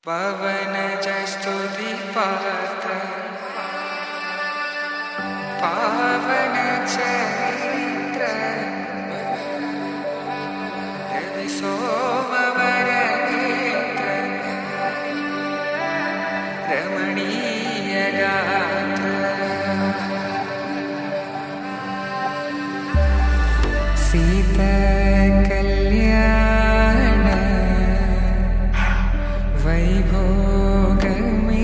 పవనజ స్తుతి పాత్ర పావన చరిత్ర రవి సోమవర నేత్ర రమణీయ గాత్ర సీత కళ్యాణ వైభోగమే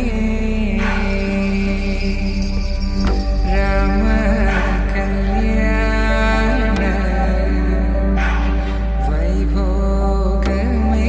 రామ కళ్యాణ వైభోగమే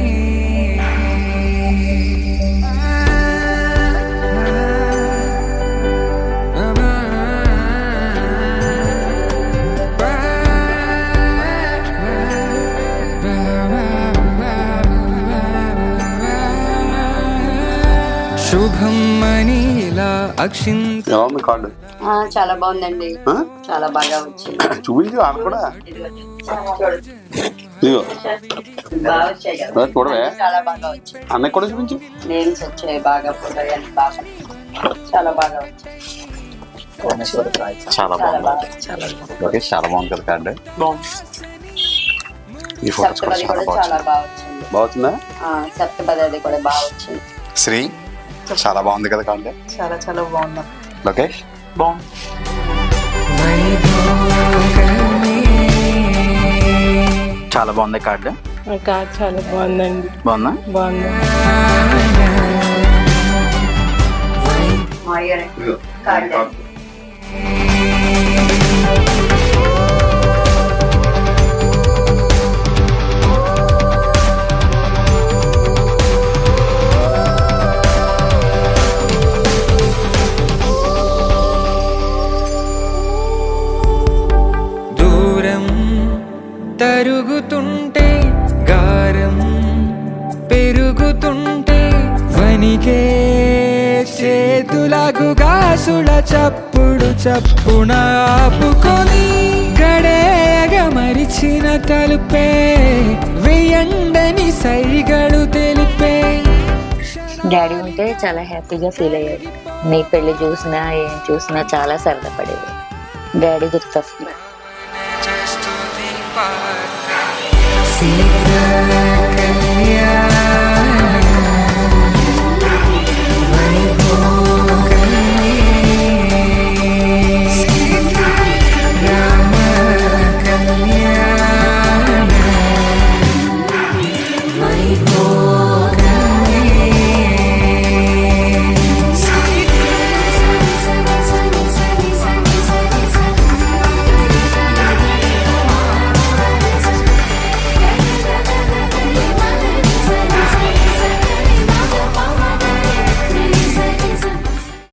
శుభం మనీలా అక్షింత కార్డు చాలా బాగుందండి. చాలా బాగా వచ్చింది. చూపించు ఆమె కూడా బాగా వచ్చాయి కదా, చూడవే చాలా బాగా వచ్చాయి. అన్నయ్య కూడా చూపించు. నేమ్స్ వచ్చాయి బాగా, ఫోటో బాగా, చాలా బాగా వచ్చాయి. చాలా బాగుంది. ఓకే, చాలా బాగుంది కదా కార్డు. ఈ ఫోటోస్ కూడా సప్తపది కూడా చాలా బాగా వచ్చింది. బాగుందా? సప్తపది కూడా బాగా వచ్చింది. శ్రీ చాలా బాగుంది కదా కార్డు. చాలా చాలా బాగుంది. లోకేష్ బాగుంది. చాలా బాగుంది కార్డు. చాలా బాగుందండి. బాగుందా? బాగుంది. తరుగుతుంటే గారం పెరుగుతుంటే వనికే చేతులకు గాసుల చప్పుడు చప్పున ఆపుకొని గడేయగ మరిచిన తలుపే వెయ్యండని సైగడు తెలిపే. డాడీ ఉంటే చాలా హ్యాపీగా ఫీల్ అయ్యాడు. నీ పెళ్లి చూసినా ఏం చూసినా చాలా సరదా పడేది. డాడీ గుర్తొస్తున్నారు. సీత